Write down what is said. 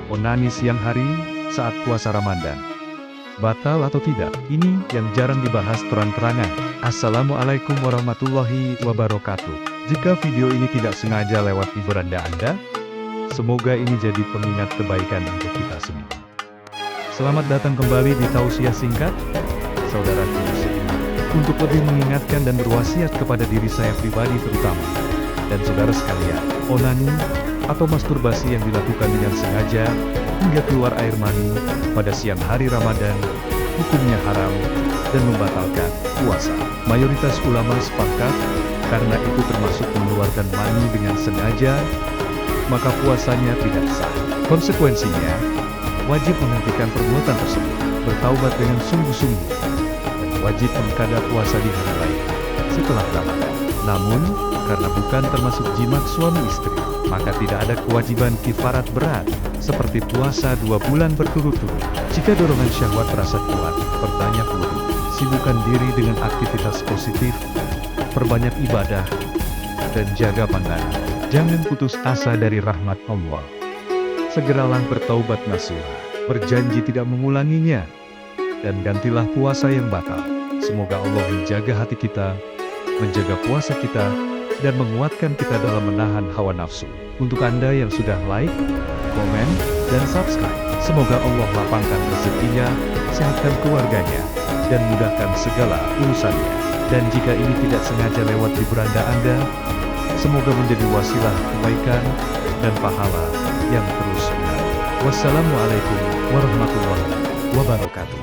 Onani siang hari, saat puasa Ramadan. Batal atau tidak? Ini yang jarang dibahas terang-terangan. Assalamualaikum warahmatullahi wabarakatuh. Jika video ini tidak sengaja lewat di beranda Anda, semoga ini jadi pengingat kebaikan untuk kita semua. Selamat datang kembali di Tausiah Singkat, saudaraku seiman. Untuk lebih mengingatkan dan berwasiat kepada diri saya pribadi terutama, dan saudara sekalian, onani atau masturbasi yang dilakukan dengan sengaja hingga keluar air mani pada siang hari Ramadan, hukumnya haram dan membatalkan puasa. Mayoritas ulama sepakat, karena itu termasuk mengeluarkan mani dengan sengaja, maka puasanya tidak sah. Konsekuensinya, wajib menghentikan perbuatan tersebut, bertaubat dengan sungguh-sungguh, dan wajib mengqada puasa di hari lain setelah Ramadan. Namun, karena bukan termasuk jimat suami istri, maka tidak ada kewajiban kifarat berat, seperti puasa 2 bulan berturut-turut. Jika dorongan syahwat terasa kuat, perbanyak wudu, sibukkan diri dengan aktivitas positif, perbanyak ibadah, dan jaga pandangan. Jangan putus asa dari rahmat Allah. Segeralah bertaubat nasuha, berjanji tidak mengulanginya, dan gantilah puasa yang batal. Semoga Allah menjaga hati kita, menjaga puasa kita, dan menguatkan kita dalam menahan hawa nafsu. Untuk Anda yang sudah like, komen, dan subscribe, semoga Allah lapangkan rezekinya, sehatkan keluarganya, dan mudahkan segala urusannya. Dan jika ini tidak sengaja lewat di beranda Anda, semoga menjadi wasilah kebaikan dan pahala yang terus mengalir. Wassalamualaikum warahmatullahi wabarakatuh.